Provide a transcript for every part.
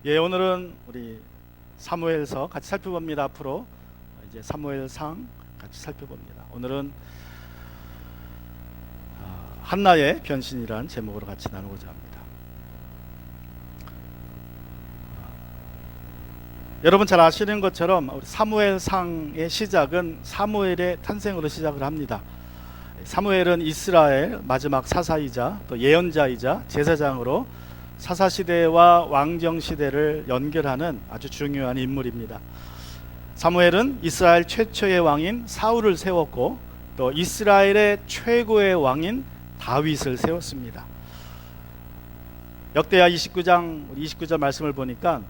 예, 오늘은 우리 사무엘서 같이 살펴봅니다. 앞으로 이제 사무엘상 같이 살펴봅니다. 오늘은 한나의 변신이라는 제목으로 같이 나누고자 합니다. 여러분 잘 아시는 것처럼 우리 사무엘상의 시작은 사무엘의 탄생으로 시작을 합니다. 사무엘은 이스라엘 마지막 사사이자 또 예언자이자 제사장으로 사사시대와 왕정시대를 연결하는 아주 중요한 인물입니다. 사무엘은 이스라엘 최초의 왕인 사울을 세웠고 또 이스라엘의 최고의 왕인 다윗을 세웠습니다. 역대하 29장 29절 말씀을 보니까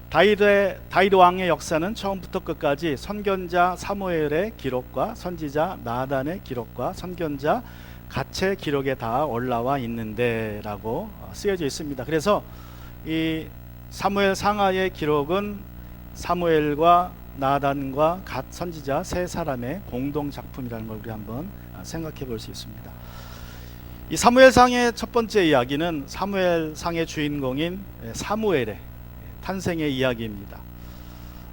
다윗 왕의 역사는 처음부터 끝까지 선견자 사무엘의 기록과 선지자 나단의 기록과 선견자 갓의 기록에 다 올라와 있는데 라고 쓰여져 있습니다. 그래서 이 사무엘 상하의 기록은 사무엘과 나단과 갓 선지자 세 사람의 공동 작품이라는 걸 우리 한번 생각해 볼 수 있습니다. 이 사무엘상의 첫 번째 이야기는 사무엘상의 주인공인 사무엘의 탄생의 이야기입니다.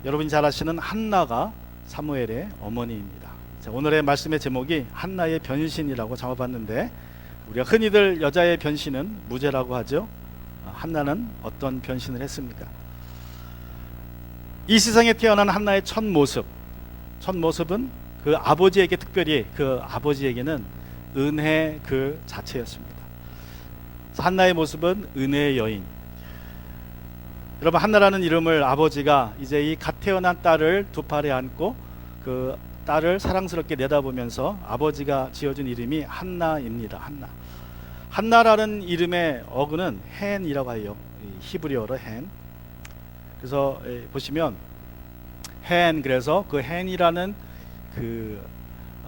여러분이 잘 아시는 한나가 사무엘의 어머니입니다. 자, 오늘의 말씀의 제목이 한나의 변신이라고 잡아봤는데 우리가 흔히들 여자의 변신은 무죄라고 하죠. 한나는 어떤 변신을 했습니까? 이 세상에 태어난 한나의 첫 모습은 그 아버지에게 특별히 그 아버지에게는 은혜 그 자체였습니다. 한나의 모습은 은혜의 여인. 여러분, 한나라는 이름을 아버지가 이제 이 갓 태어난 딸을 두 팔에 안고 그 딸을 사랑스럽게 내다보면서 아버지가 지어준 이름이 한나입니다. 한나라는 이름의 어근은 헨이라고 해요. 히브리어로 헨. 그래서 보시면 헨, 그래서 그 헨이라는 그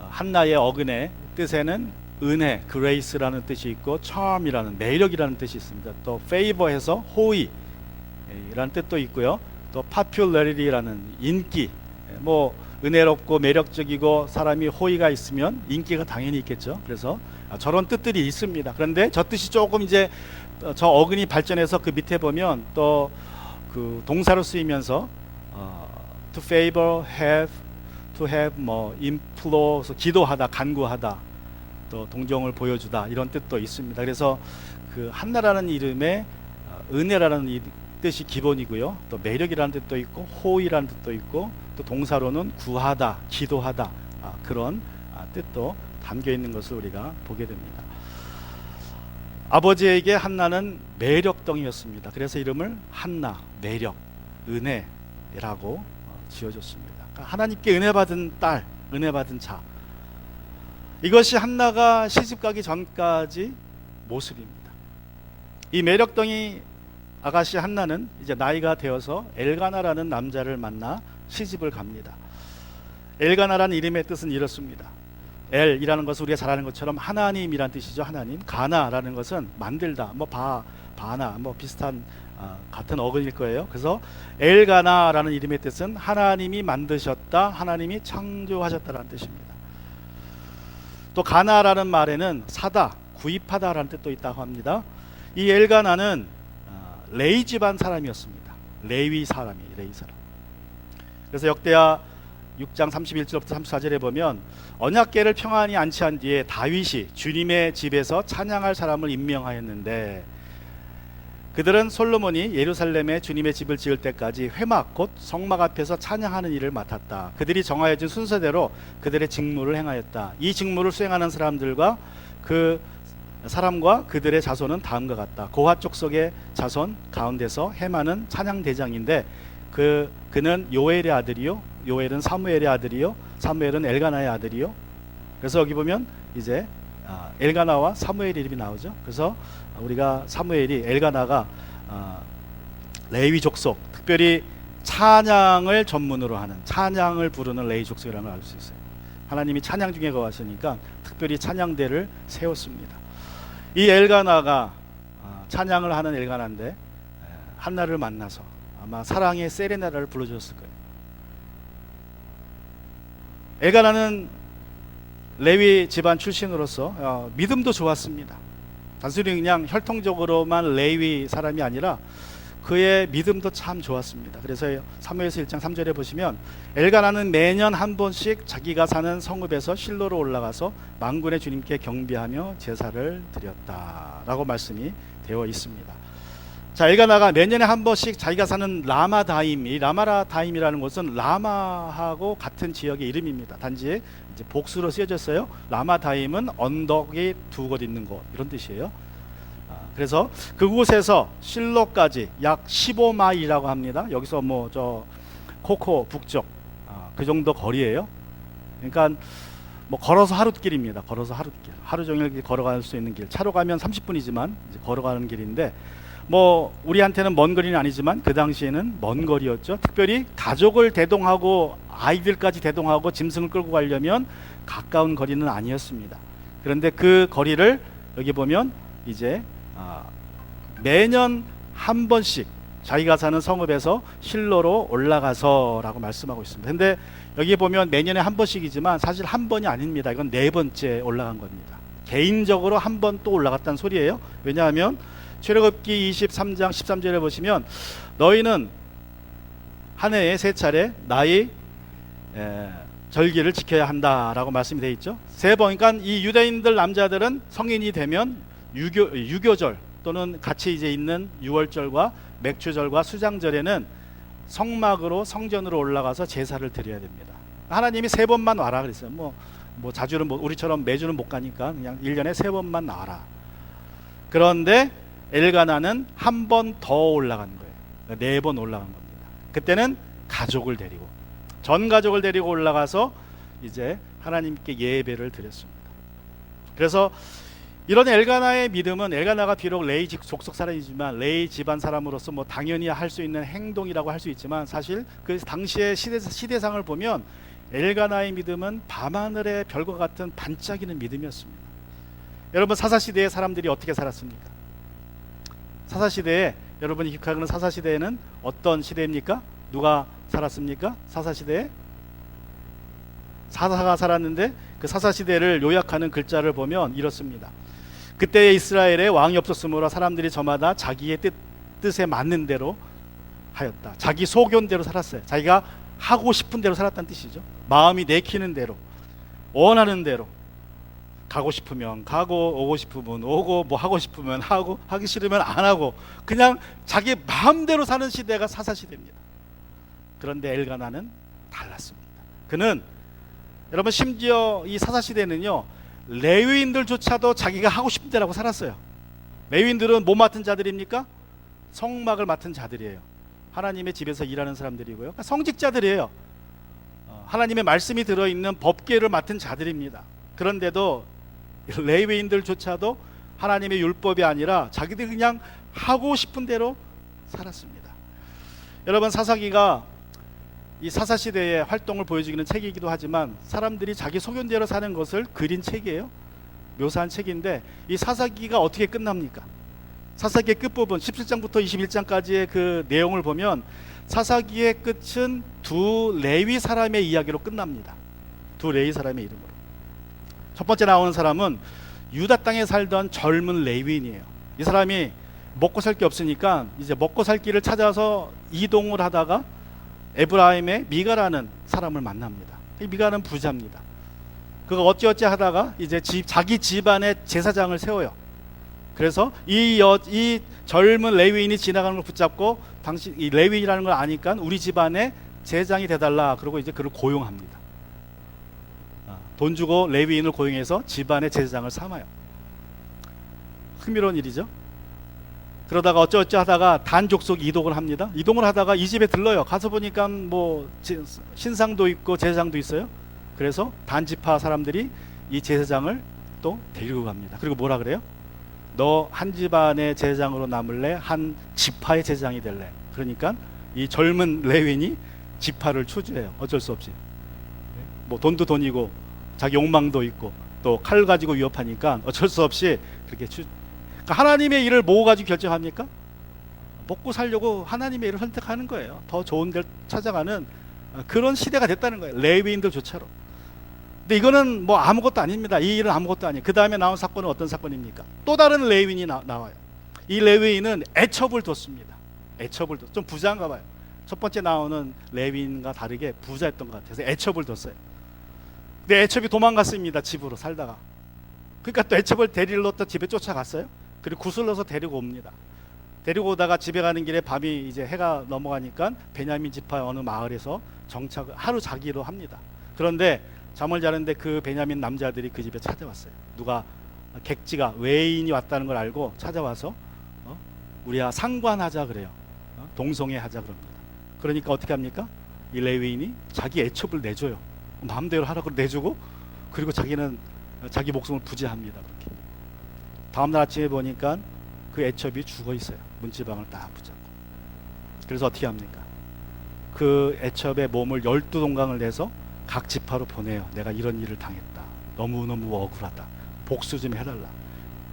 한나의 어근의 뜻에는 은혜, 그레이스라는 뜻이 있고 charm이라는 매력이라는 뜻이 있습니다. 또 favor해서 호의 이라는 뜻도 있고요. 또 popularity라는 인기, 뭐 은혜롭고 매력적이고 사람이 호의가 있으면 인기가 당연히 있겠죠. 그래서 저런 뜻들이 있습니다. 그런데 저 뜻이 조금 이제 저 어근이 발전해서 그 밑에 보면 또 그 동사로 쓰이면서 to favor, to have, 뭐 implore, 기도하다, 간구하다, 또 동정을 보여주다 이런 뜻도 있습니다. 그래서 그 한나라는 이름에 은혜라는 뜻이 기본이고요. 또 매력이라는 뜻도 있고 호의라는 뜻도 있고 또 동사로는 구하다, 기도하다 그런 뜻도 담겨 있는 것을 우리가 보게 됩니다. 아버지에게 한나는 매력덩이였습니다. 그래서 이름을 한나, 매력, 은혜라고 지어줬습니다. 그러니까 하나님께 은혜받은 딸, 은혜받은 자. 이것이 한나가 시집가기 전까지 모습입니다. 이 매력덩이 아가씨 한나는 이제 나이가 되어서 엘가나라는 남자를 만나 시집을 갑니다. 엘가나라는 이름의 뜻은 이렇습니다. 엘이라는 것은 우리가 잘 아는 것처럼 하나님이란 뜻이죠. 하나님. 가나라는 것은 만들다, 뭐 바나, 뭐 비슷한 같은 어근일 거예요. 그래서 엘가나라는 이름의 뜻은 하나님이 만드셨다, 하나님이 창조하셨다라는 뜻입니다. 또 가나라는 말에는 사다, 구입하다라는 뜻도 있다고 합니다. 이 엘가나는 레위 집안 사람이었습니다. 레위 사람. 그래서 역대하 6장 31절부터 34절에 보면 언약궤를 평안히 안치한 뒤에 다윗이 주님의 집에서 찬양할 사람을 임명하였는데 그들은 솔로몬이 예루살렘에 주님의 집을 지을 때까지 회막 곧 성막 앞에서 찬양하는 일을 맡았다. 그들이 정하여진 순서대로 그들의 직무를 행하였다. 이 직무를 수행하는 사람과 그들의 자손은 다음과 같다. 고핫 족속의 자손 가운데서 헤만은 찬양 대장인데 그는 요엘의 아들이요, 요엘은 사무엘의 아들이요, 사무엘은 엘가나의 아들이요. 그래서 여기 보면 이제 엘가나와 사무엘 이름이 나오죠. 그래서 우리가 사무엘이 엘가나가 레위 족속, 특별히 찬양을 전문으로 하는, 찬양을 부르는 레위 족속이라는 걸 알 수 있어요. 하나님이 찬양 중에 거하시니까 특별히 찬양대를 세웠습니다. 이 엘가나가 찬양을 하는 엘가나인데 한나를 만나서 아마 사랑의 세레나를 불러주었을 거예요. 엘가나는 레위 집안 출신으로서 믿음도 좋았습니다. 단순히 그냥 혈통적으로만 레위 사람이 아니라 그의 믿음도 참 좋았습니다. 그래서 사무엘서 1장 3절에 보시면 엘가나는 매년 한 번씩 자기가 사는 성읍에서 실로로 올라가서 만군의 주님께 경배하며 제사를 드렸다라고 말씀이 되어 있습니다. 자, 엘가나가 매년에 한 번씩 자기가 사는 라마다임, 이 라마다임이라는 곳은 라마하고 같은 지역의 이름입니다. 단지 이제 복수로 쓰여졌어요. 라마다임은 언덕이 두 곳 있는 곳, 이런 뜻이에요. 그래서 그곳에서 실로까지 약 15마일이라고 합니다. 여기서 뭐 저 코코 북쪽 그 정도 거리예요. 그러니까 뭐 걸어서 하룻길입니다. 걸어서 하룻길, 하루 종일 걸어갈 수 있는 길. 차로 가면 30분이지만 이제 걸어가는 길인데, 뭐 우리한테는 먼 거리는 아니지만 그 당시에는 먼 거리였죠. 특별히 가족을 대동하고 아이들까지 대동하고 짐승을 끌고 가려면 가까운 거리는 아니었습니다. 그런데 그 거리를 여기 보면 이제 매년 한 번씩 자기가 사는 성읍에서 실로로 올라가서라고 말씀하고 있습니다. 근데 여기 보면 매년에 한 번씩이지만 사실 한 번이 아닙니다. 이건 네 번째 올라간 겁니다. 개인적으로 한 번 또 올라갔다는 소리예요. 왜냐하면 출애굽기 23장 13절에 보시면 너희는 한 해에 세 차례 나의 절기를 지켜야 한다라고 말씀이 되어 있죠. 세 번. 그러니까 이 유대인들 남자들은 성인이 되면 유교절 또는 같이 이제 있는 유월절과 맥주절과 수장절에는 성막으로 성전으로 올라가서 제사를 드려야 됩니다. 하나님이 세 번만 와라 그랬어요. 뭐 자주는 우리처럼 매주는 못 가니까 그냥 1년에 세 번만 와라. 그런데 엘가나는 한 번 더 올라간 거예요. 네 번 올라간 겁니다. 그때는 가족을 데리고, 전 가족을 데리고 올라가서 이제 하나님께 예배를 드렸습니다. 그래서 이런 엘가나의 믿음은, 엘가나가 비록 레위 족속 사람이지만 레위 집안 사람으로서 뭐 당연히 할 수 있는 행동이라고 할 수 있지만, 사실 그 당시의 시대상을 보면 엘가나의 믿음은 밤하늘의 별과 같은 반짝이는 믿음이었습니다. 여러분, 사사시대의 사람들이 어떻게 살았습니까? 사사시대에, 여러분이 기억하는 사사시대에는 어떤 시대입니까? 누가 살았습니까? 사사시대에 사사가 살았는데, 그 사사시대를 요약하는 글자를 보면 이렇습니다. 그때의 이스라엘에 왕이 없었으므로 사람들이 저마다 자기의 뜻에 맞는 대로 하였다. 자기 소견대로 살았어요. 자기가 하고 싶은 대로 살았다는 뜻이죠. 마음이 내키는 대로, 원하는 대로, 가고 싶으면 가고, 오고 싶으면 오고, 뭐 하고 싶으면 하고, 하기 싫으면 안 하고, 그냥 자기 마음대로 사는 시대가 사사시대입니다. 그런데 엘가나는 달랐습니다. 그는, 여러분, 심지어 이 사사시대는요, 레위인들조차도 자기가 하고 싶은 대로 살았어요. 레위인들은 뭐 맡은 자들입니까? 성막을 맡은 자들이에요. 하나님의 집에서 일하는 사람들이고요. 그러니까 성직자들이에요. 하나님의 말씀이 들어있는 법궤를 맡은 자들입니다. 그런데도 레위인들조차도 하나님의 율법이 아니라 자기들이 그냥 하고 싶은 대로 살았습니다. 여러분, 사사기가 이 사사시대의 활동을 보여주기는 책이기도 하지만 사람들이 자기 소견대로 사는 것을 그린 책이에요. 묘사한 책인데, 이 사사기가 어떻게 끝납니까? 사사기의 끝부분 17장부터 21장까지의 그 내용을 보면 사사기의 끝은 두 레위 사람의 이야기로 끝납니다. 두 레위 사람의 이름으로. 첫 번째 나오는 사람은 유다 땅에 살던 젊은 레위인이에요. 이 사람이 먹고 살 게 없으니까 이제 먹고 살 길을 찾아서 이동을 하다가 에브라임의 미가라는 사람을 만납니다. 이 미가는 부자입니다. 그가 어찌어찌 하다가 이제 자기 집안의 제사장을 세워요. 그래서 이 젊은 레위인이 지나가는 걸 붙잡고, 당신 이 레위인이라는 걸 아니까 우리 집안의 제사장이 돼달라. 그러고 이제 그를 고용합니다. 돈 주고 레위인을 고용해서 집안의 제사장을 삼아요. 흥미로운 일이죠. 그러다가 어쩌어쩌 하다가 단 족속 이동을 합니다. 이동을 하다가 이 집에 들러요. 가서 보니까 뭐 신상도 있고 제사장도 있어요. 그래서 단 지파 사람들이 이 제사장을 또 데리고 갑니다. 그리고 뭐라 그래요? 너 한 집안의 제사장으로 남을래? 한 지파의 제사장이 될래? 그러니까 이 젊은 레위인이 지파를 추주해요. 어쩔 수 없이. 뭐 돈도 돈이고 자기 욕망도 있고 또 칼 가지고 위협하니까 어쩔 수 없이 그렇게 그러니까 하나님의 일을 뭐 가지고 결정합니까? 먹고 살려고 하나님의 일을 선택하는 거예요. 더 좋은 데를 찾아가는 그런 시대가 됐다는 거예요. 레위인들조차로. 근데 이거는 뭐 아무것도 아닙니다. 이 일은 아무것도 아니에요. 그 다음에 나온 사건은 어떤 사건입니까? 또 다른 레위인이 나와요. 이 레위인은 애첩을 뒀습니다. 애첩을 좀 부자인가 봐요. 첫 번째 나오는 레위인과 다르게 부자였던 것 같아서 애첩을 뒀어요. 근데 애첩이 도망갔습니다. 집으로 살다가. 그러니까 또 애첩을 데리러 또 집에 쫓아갔어요. 그리고 구슬러서 데리고 옵니다. 데리고 오다가 집에 가는 길에 밤이 이제 해가 넘어가니까 베냐민 지파 어느 마을에서 정착을 하루 자기로 합니다. 그런데 잠을 자는데 그 베냐민 남자들이 그 집에 찾아왔어요. 누가 객지가 외인이 왔다는 걸 알고 찾아와서 우리야 상관하자 그래요. 동성애하자 그럽니다. 그러니까 어떻게 합니까? 이 레위인이 자기 애첩을 내줘요. 마음대로 하라고 내주고, 그리고 자기는 자기 목숨을 부지합니다. 그렇게. 다음날 아침에 보니까 그 애첩이 죽어 있어요. 문지방을 딱 붙잡고. 그래서 어떻게 합니까? 그 애첩의 몸을 12동강을 내서 각 지파로 보내요. 내가 이런 일을 당했다. 너무너무 억울하다. 복수 좀 해달라.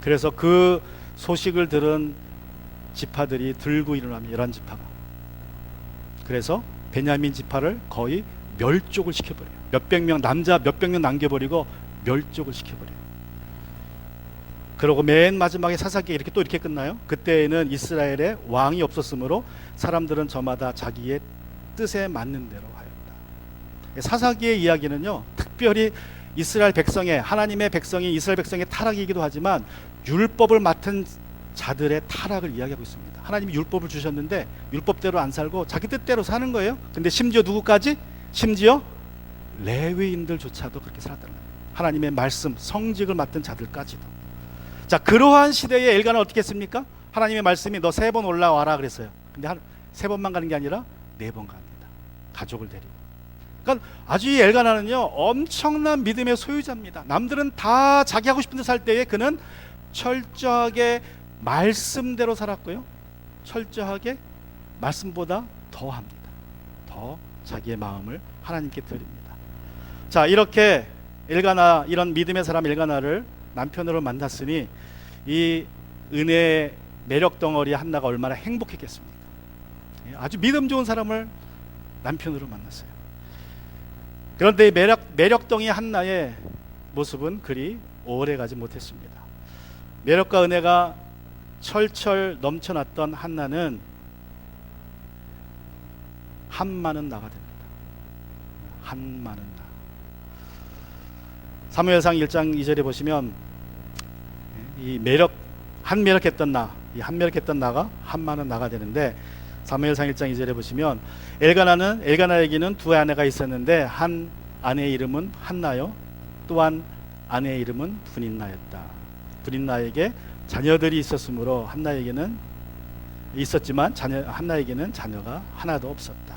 그래서 그 소식을 들은 지파들이 들고 일어나면 11지파가. 그래서 베냐민 지파를 거의 멸족을 시켜버려요. 몇백 명, 남자 몇백 명 남겨버리고 멸족을 시켜버려요. 그리고 맨 마지막에 사사기가 이렇게 또 이렇게 끝나요. 그때에는 이스라엘에 왕이 없었으므로 사람들은 저마다 자기의 뜻에 맞는 대로 하였다. 사사기의 이야기는요, 특별히 이스라엘 백성의, 하나님의 백성이 이스라엘 백성의 타락이기도 하지만 율법을 맡은 자들의 타락을 이야기하고 있습니다. 하나님이 율법을 주셨는데 율법대로 안 살고 자기 뜻대로 사는 거예요. 근데 심지어 누구까지? 심지어 레위인들조차도 그렇게 살았다는 거예요. 하나님의 말씀, 성직을 맡은 자들까지도. 자, 그러한 시대에 엘가는 어떻게 했습니까? 하나님의 말씀이 너 3번 올라와라 그랬어요. 근데 3번만 가는 게 아니라 4번 갑니다. 가족을 데리고. 그러니까 아주 이 엘가나는요, 엄청난 믿음의 소유자입니다. 남들은 다 자기 하고 싶은 데 살 때에 그는 철저하게 말씀대로 살았고요, 철저하게 말씀보다 더 합니다. 더 자기의 마음을 하나님께 드립니다. 자, 이렇게 엘가나, 이런 믿음의 사람 엘가나를 남편으로 만났으니 이 은혜의 매력 덩어리 한나가 얼마나 행복했겠습니까? 아주 믿음 좋은 사람을 남편으로 만났어요. 그런데 이 매력 덩이 한나의 모습은 그리 오래가지 못했습니다. 매력과 은혜가 철철 넘쳐났던 한나는 한마는 나가 됩니다. 한마는 나. 사무엘상 1장 2절에 보시면 이 한매력했던 나가 한마는 나가 되는데, 사무엘상 1장 2절에 보시면 엘가나에게는 두 아내가 있었는데 한 아내의 이름은 한나요, 또한 아내의 이름은 분인나였다. 분인나에게 자녀들이 있었으므로 한나에게는 있었지만 한나에게는 자녀가 하나도 없었다.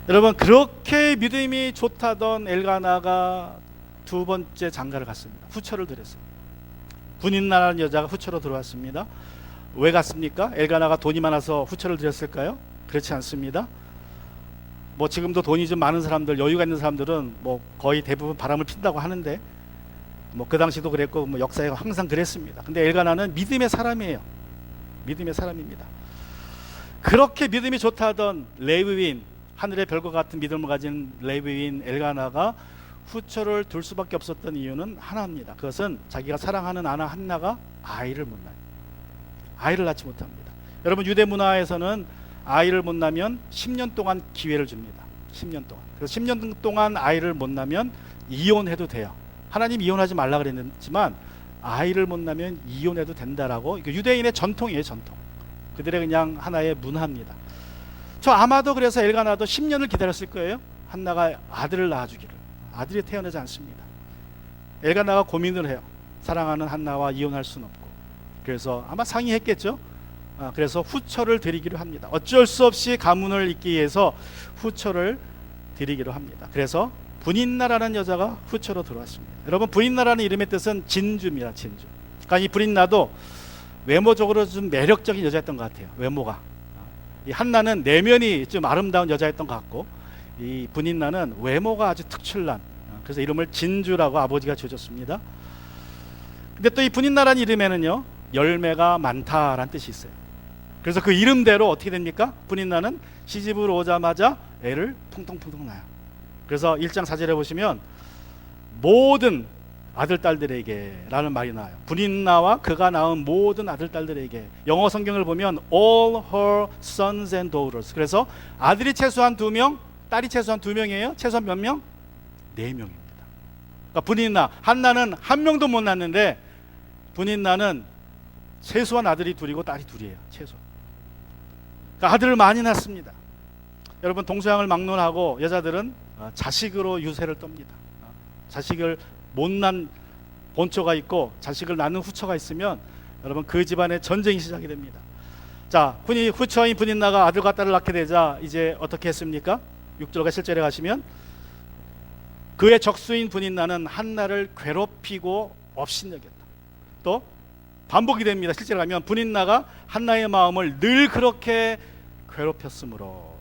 여러분, 그렇게 믿음이 좋다던 엘가나가 두 번째 장가를 갔습니다. 후처를 드렸어요. 분인나라는 여자가 후처로 들어왔습니다. 왜 갔습니까? 엘가나가 돈이 많아서 후처를 드렸을까요? 그렇지 않습니다. 뭐 지금도 돈이 좀 많은 사람들, 여유가 있는 사람들은 뭐 거의 대부분 바람을 핀다고 하는데, 뭐 그 당시도 그랬고 뭐 역사에 항상 그랬습니다. 근데 엘가나는 믿음의 사람이에요. 믿음의 사람입니다. 그렇게 믿음이 좋다던 레위인, 하늘의 별과 같은 믿음을 가진 레위인 엘가나가 후처를 둘 수밖에 없었던 이유는 하나입니다. 그것은 자기가 사랑하는 아나 한나가 아이를 못 낳아요. 아이를 낳지 못합니다. 여러분, 유대 문화에서는 아이를 못 낳으면 10년 동안 기회를 줍니다. 10년 동안. 그래서 10년 동안 아이를 못 낳으면 이혼해도 돼요. 하나님 이혼하지 말라 그랬지만 아이를 못 낳으면 이혼해도 된다라고, 유대인의 전통이에요, 전통. 그들의 그냥 하나의 문화입니다. 저 아마도 그래서 엘가나도 10년을 기다렸을 거예요. 한나가 아들을 낳아주기를. 아들이 태어나지 않습니다. 엘가나가 고민을 해요. 사랑하는 한나와 이혼할 수는 없고. 그래서 아마 상의했겠죠. 그래서 후처를 드리기로 합니다. 어쩔 수 없이 가문을 잇기 위해서 후처를 드리기로 합니다. 그래서 분인나라는 여자가 후처로 들어왔습니다. 여러분, 분인나라는 이름의 뜻은 진주입니다. 진주. 그러니까 이 분인나도 외모적으로 좀 매력적인 여자였던 것 같아요. 외모가. 이 한나는 내면이 좀 아름다운 여자였던 것 같고, 이 분인나는 외모가 아주 특출난, 그래서 이름을 진주라고 아버지가 지어줬습니다. 근데 또 이 분인나라는 이름에는요, 열매가 많다라는 뜻이 있어요. 그래서 그 이름대로 어떻게 됩니까? 분인나는 시집을 오자마자 애를 퐁통퐁통 낳아요. 그래서 1장 4절에 보시면 모든 아들 딸들에게 라는 말이 나와요. 분인나와 그가 낳은 모든 아들 딸들에게. 영어 성경을 보면 all her sons and daughters. 그래서 아들이 최소한 2명, 딸이 최소한 2명이에요. 최소한 몇 명? 4명입니다. 그러니까 분인나, 한나는 한 명도 못 낳는데 분인나는 최소한 아들이 2이고 딸이 2이에요. 최소. 그러니까 아들을 많이 낳습니다. 여러분, 동서양을 막론하고 여자들은 자식으로 유세를 떱니다. 자식을 못 낳은 본초가 있고 자식을 낳는 후처가 있으면 여러분 그 집안에 전쟁이 시작이 됩니다. 자, 후처인 분인나가 아들과 딸을 낳게 되자 이제 어떻게 했습니까? 6절과 7절에 가시면 그의 적수인 분인나는 한나를 괴롭히고 업신여겼다. 또 반복이 됩니다. 실제로 가면 분인나가 한나의 마음을 늘 그렇게 괴롭혔으므로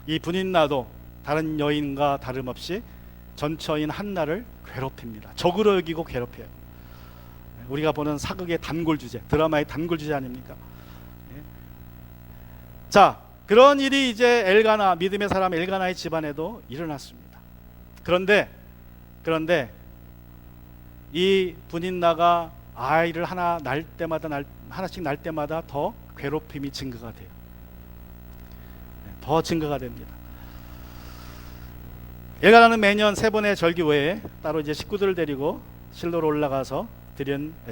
이 분인나도 다른 여인과 다름없이 전처인 한나를 괴롭힙니다. 적으로 여기고 괴롭혀요. 우리가 보는 사극의 단골 주제, 드라마의 단골 주제 아닙니까? 자, 그런 일이 이제 엘가나, 믿음의 사람 엘가나의 집안에도 일어났습니다. 그런데 이 분인나가 아이를 하나씩 낳을 때마다 더 괴롭힘이 증가가 돼요. 더 증가가 됩니다. 엘가나는 매년 3번의 절기 외에 따로 이제 식구들을 데리고 실로로 올라가서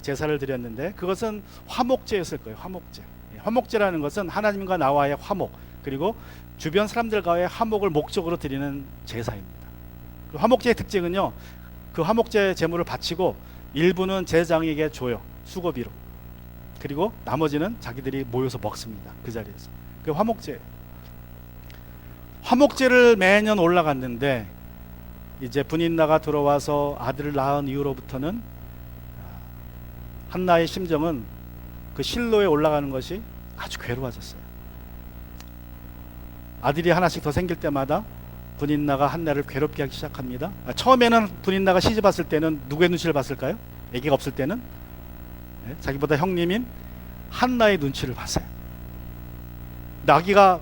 제사를 드렸는데 그것은 화목제였을 거예요. 화목제. 화목제라는 것은 하나님과 나와의 화목, 그리고 주변 사람들과의 화목을 목적으로 드리는 제사입니다. 그 화목제의 특징은요, 그 화목제 제물을 바치고 일부는 제장에게 줘요. 수고비로. 그리고 나머지는 자기들이 모여서 먹습니다. 그 자리에서. 그 화목제. 화목제를 매년 올라갔는데 이제 분인나가 들어와서 아들을 낳은 이후로부터는 한나의 심정은 그 실로에 올라가는 것이 아주 괴로워졌어요. 아들이 하나씩 더 생길 때마다 분인나가 한나를 괴롭게 하기 시작합니다. 처음에는 분인나가 시집 왔을 때는 누구의 눈치를 봤을까요? 아기가 없을 때는 자기보다 형님인 한나의 눈치를 봤어요. 근데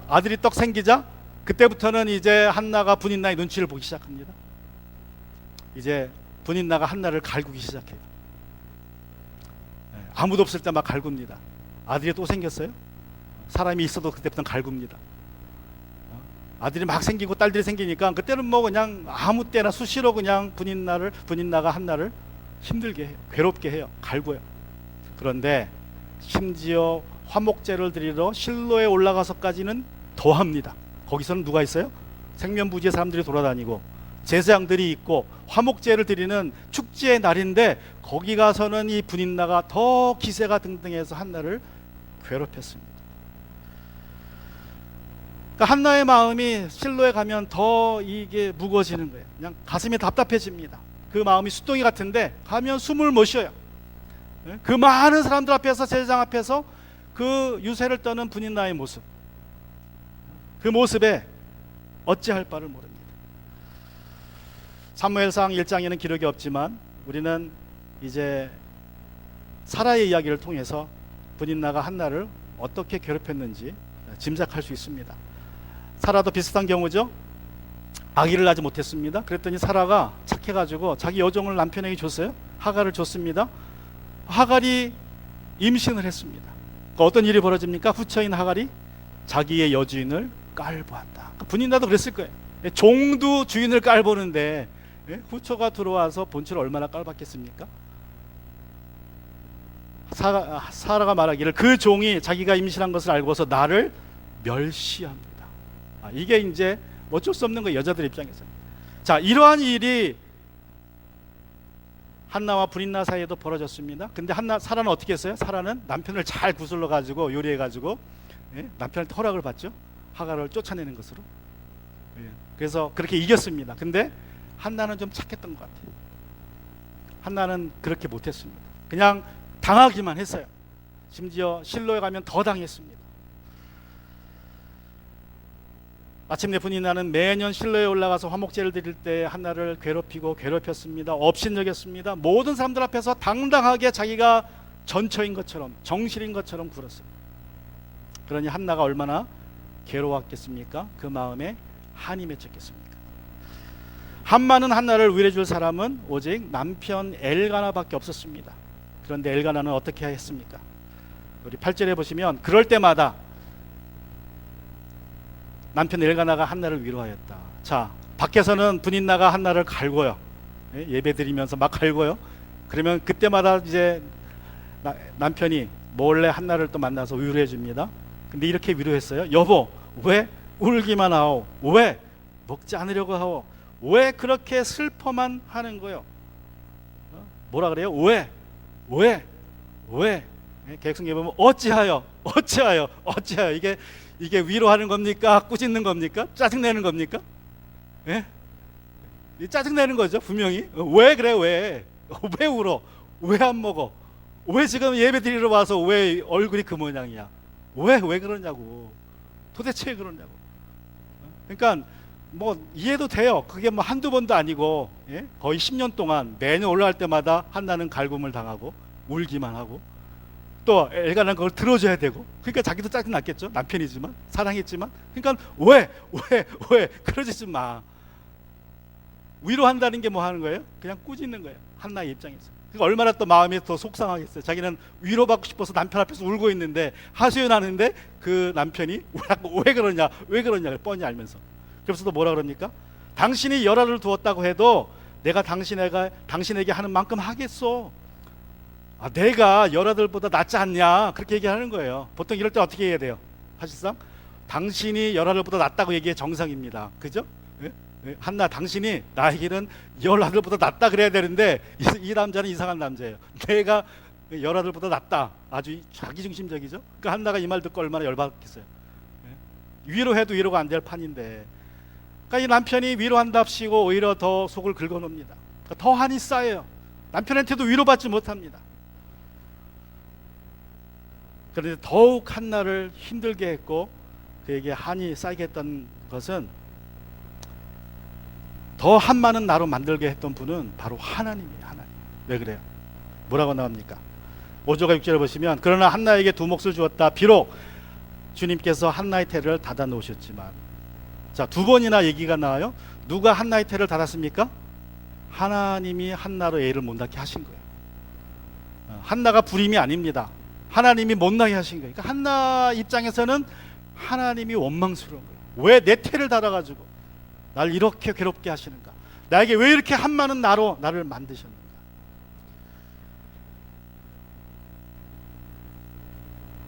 아들이 떡 생기자 그때부터는 이제 한나가 분인나의 눈치를 보기 시작합니다. 이제 분인나가 한나를 갈구기 시작해요. 아무도 없을 때 막 갈굽니다. 아들이 또 생겼어요? 사람이 있어도 그때부터는 갈굽니다. 아들이 막 생기고 딸들이 생기니까 그때는 뭐 그냥 아무 때나 수시로 그냥 분인나가 한나를 힘들게 해요. 괴롭게 해요. 갈구요. 그런데 심지어 화목제를 드리러 실로에 올라가서까지는 더합니다. 거기서는 누가 있어요? 생면부지의 사람들이 돌아다니고 제사장들이 있고 화목제를 드리는 축제의 날인데 거기 가서는 이 분인나가 더 기세가 등등해서 한나를 괴롭혔습니다. 그러니까 한나의 마음이 실로에 가면 더 이게 무거워지는 거예요. 그냥 가슴이 답답해집니다. 그 마음이 수동이 같은데 가면 숨을 못 쉬어요. 그 많은 사람들 앞에서, 제사장 앞에서 그 유세를 떠는 분인나의 모습, 그 모습에 어찌할 바를 모릅니다. 사무엘상 1장에는 기록이 없지만 우리는 이제 사라의 이야기를 통해서 분인나가 한나를 어떻게 괴롭혔는지 짐작할 수 있습니다. 사라도 비슷한 경우죠. 아기를 낳지 못했습니다. 그랬더니 사라가 착해가지고 자기 여종을 남편에게 줬어요. 하갈을 줬습니다. 하갈이 임신을 했습니다. 그러니까 어떤 일이 벌어집니까? 후처인 하갈이 자기의 여주인을 깔보한다. 그러니까 분인나도 그랬을 거예요. 종도 주인을 깔보는데 후처가 들어와서 본처를 얼마나 깔봤겠습니까? 사라가 말하기를 그 종이 자기가 임신한 것을 알고서 나를 멸시합니다. 이게 이제 어쩔 수 없는 거예요. 여자들 입장에서. 자, 이러한 일이 한나와 분인나 사이에도 벌어졌습니다. 근데 사라는 어떻게 했어요? 사라는 남편을 잘 구슬러 가지고 요리해 가지고 남편한테 허락을 받죠. 하갈을 쫓아내는 것으로. 그래서 그렇게 이겼습니다. 근데 한나는 좀 착했던 것 같아요. 한나는 그렇게 못했습니다. 그냥 당하기만 했어요. 심지어 실로에 가면 더 당했습니다. 마침내 분인나는 매년 실로에 올라가서 화목제를 드릴 때 한나를 괴롭혔습니다. 업신여겼습니다. 모든 사람들 앞에서 당당하게 자기가 전처인 것처럼, 정실인 것처럼 굴었어요. 그러니 한나가 얼마나 괴로웠겠습니까? 그 마음에 한이 맺혔겠습니까? 한마는 한나를 위로해 줄 사람은 오직 남편 엘가나밖에 없었습니다. 그런데 엘가나는 어떻게 했습니까? 우리 8절에 보시면 그럴 때마다 남편 엘가나가 한나를 위로하였다. 자, 밖에서는 분인나가 한나를 갈고요. 예배 드리면서 막 갈고요. 그러면 그때마다 이제 남편이 몰래 한나를 또 만나서 위로해 줍니다. 근데 이렇게 위로했어요. 여보, 왜 울기만 하오? 왜 먹지 않으려고 하오? 왜 그렇게 슬퍼만 하는 거요? 뭐라 그래요? 왜? 개혁성경에 보면 어찌하여 이게 위로하는 겁니까? 꾸짖는 겁니까? 짜증내는 겁니까? 예? 짜증내는 거죠, 분명히. 왜 그래? 왜 울어? 왜 안 먹어? 왜 지금 예배 드리러 와서 왜 얼굴이 그 모양이야? 왜 그러냐고. 도대체 왜 그러냐고. 그러니까 뭐 이해도 돼요. 그게 뭐 한두 번도 아니고, 예? 거의 10년 동안 매년 올라갈 때마다 한나는 갈굼을 당하고 울기만 하고, 또 엘가나는 그걸 들어줘야 되고, 그러니까 자기도 짜증 났겠죠. 남편이지만, 사랑했지만. 그러니까 왜 그러지 마. 위로한다는 게 뭐 하는 거예요? 그냥 꾸짖는 거예요, 한나의 입장에서. 그러니까 얼마나 또 마음이 더 속상하겠어요. 자기는 위로받고 싶어서 남편 앞에서 울고 있는데, 하소연하는데 그 남편이 왜 그러냐 뻔히 알면서. 그래서 또 뭐라 그럽니까? 당신이 열화를 두었다고 해도 내가 당신에게 하는 만큼 하겠소. 내가 열아들보다 낫지 않냐, 그렇게 얘기하는 거예요. 보통 이럴 때 어떻게 해야 돼요? 사실상 당신이 열아들보다 낫다고 얘기해 정상입니다. 그죠? 예? 한나, 당신이 나에게는 열아들보다 낫다 그래야 되는데 이 남자는 이상한 남자예요. 내가 열아들보다 낫다. 아주 자기중심적이죠. 그러니까 한나가 이 말 듣고 얼마나 열받겠어요. 예? 위로해도 위로가 안 될 판인데, 그러니까 이 남편이 위로한답시고 오히려 더 속을 긁어놓습니다. 그러니까 더 한이 쌓여요. 남편한테도 위로받지 못합니다. 그런데 더욱 한나를 힘들게 했고 그에게 한이 쌓이게 했던 것은, 더 한많은 나로 만들게 했던 분은 바로 하나님이에요. 하나님. 왜 그래요? 뭐라고 나옵니까? 5절과 6절을 보시면, 그러나 한나에게 두 몫을 주었다. 비록 주님께서 한나의 태를 닫아 놓으셨지만. 자, 두 번이나 얘기가 나와요. 누가 한나의 태를 닫았습니까? 하나님이 한나로 애를 못 낳게 하신 거예요. 한나가 불임이 아닙니다. 하나님이 못 나게 하신 거예요. 그러니까 한나 입장에서는 하나님이 원망스러운 거예요. 왜 내 태를 닫아가지고 날 이렇게 괴롭게 하시는가? 나에게 왜 이렇게 한많은 나로 나를 만드셨는가?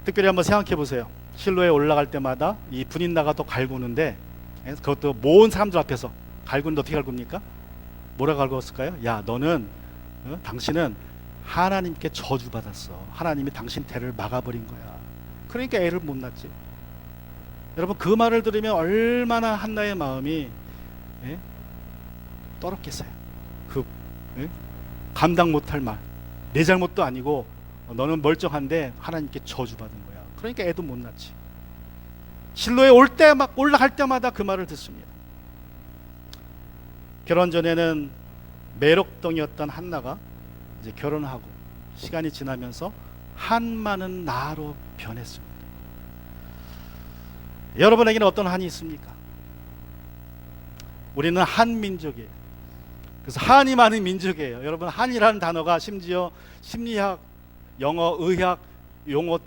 특별히 한번 생각해 보세요. 실로에 올라갈 때마다 이 분인나가 또 갈구는데, 그것도 모은 사람들 앞에서 갈구는데 어떻게 갈굽니까? 뭐라 갈구었을까요? 야, 너는 당신은 하나님께 저주받았어. 하나님이 당신 태를 막아버린 거야. 그러니까 애를 못 낳지. 여러분, 그 말을 들으면 얼마나 한나의 마음이 떨었겠어요. 감당 못할 말. 내 잘못도 아니고 너는 멀쩡한데 하나님께 저주받은 거야. 그러니까 애도 못 낳지. 실로에 올라갈 때마다 그 말을 듣습니다. 결혼 전에는 매력덩이였던 한나가 이제 결혼하고 시간이 지나면서 한많은 나로 변했습니다. 여러분에게는 어떤 한이 있습니까? 우리는 한민족이에요. 그래서 한이 많은 민족이에요. 여러분, 한이라는 단어가 심지어 심리학, 영어, 의학 용어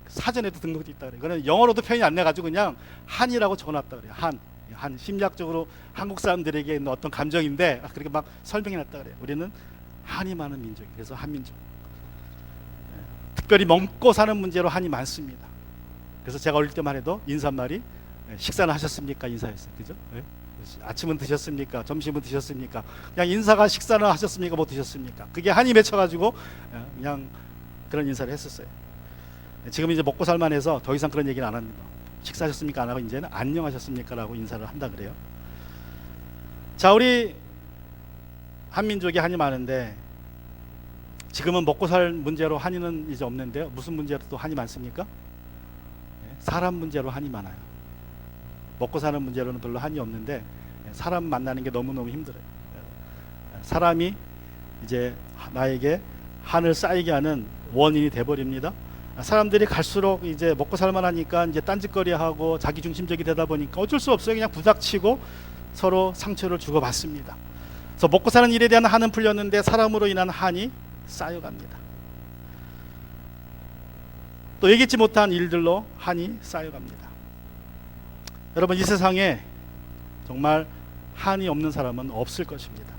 사전에도 등록돼 있다 그래요. 그건 영어로도 표현이 안 나가지고 그냥 한이라고 적어놨다 그래요. 한 심리학적으로 한국 사람들에게 있는 어떤 감정인데 그렇게 막 설명해놨다 그래요. 우리는 한이 많은 민족이에요. 그래서 한민족. 특별히 먹고 사는 문제로 한이 많습니다. 그래서 제가 어릴 때만 해도 인사말이 식사는 하셨습니까? 인사였어요. 그죠? 아침은 드셨습니까? 점심은 드셨습니까? 그냥 인사가 식사는 하셨습니까? 뭐 드셨습니까? 그게 한이 맺혀가지고 그냥 그런 인사를 했었어요. 지금 이제 먹고 살만해서 더 이상 그런 얘기는 안 합니다. 식사하셨습니까? 안 하고 이제는 안녕하셨습니까? 라고 인사를 한다 그래요. 자, 우리 한민족이 한이 많은데 지금은 먹고 살 문제로 한이는 이제 없는데요. 무슨 문제로 또 한이 많습니까? 사람 문제로 한이 많아요. 먹고 사는 문제로는 별로 한이 없는데 사람 만나는 게 너무너무 힘들어요. 사람이 이제 나에게 한을 쌓이게 하는 원인이 돼버립니다. 사람들이 갈수록 이제 먹고 살만하니까 이제 딴짓거리하고 자기 중심적이 되다 보니까 어쩔 수 없어요. 그냥 부닥치고 서로 상처를 주고받습니다. 그래서 먹고 사는 일에 대한 한은 풀렸는데 사람으로 인한 한이 쌓여갑니다. 또 예기치 못한 일들로 한이 쌓여갑니다. 여러분, 이 세상에 정말 한이 없는 사람은 없을 것입니다.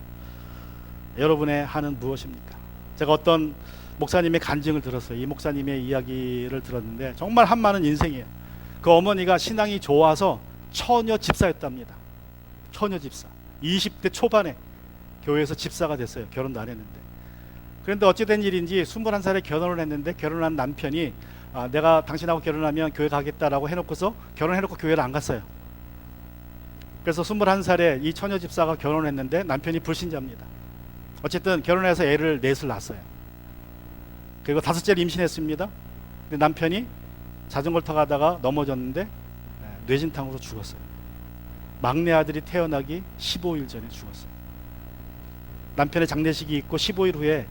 여러분의 한은 무엇입니까? 제가 어떤 목사님의 간증을 들었어요. 이 목사님의 이야기를 들었는데 정말 한 많은 인생이에요. 그 어머니가 신앙이 좋아서 처녀 집사였답니다. 처녀 집사. 20대 초반에 교회에서 집사가 됐어요. 결혼도 안 했는데. 그런데 어찌된 일인지 21살에 결혼을 했는데 결혼한 남편이 내가 당신하고 결혼하면 교회 가겠다라고 해놓고서 결혼해놓고 교회를 안 갔어요. 그래서 21살에 이 처녀 집사가 결혼했는데 남편이 불신자입니다. 어쨌든 결혼해서 애를 넷을 낳았어요. 그리고 5째를 임신했습니다. 근데 남편이 자전거를 타고 가다가 넘어졌는데 뇌진탕으로 죽었어요. 막내 아들이 태어나기 15일 전에 죽었어요. 남편의 장례식이 있고 15일 후에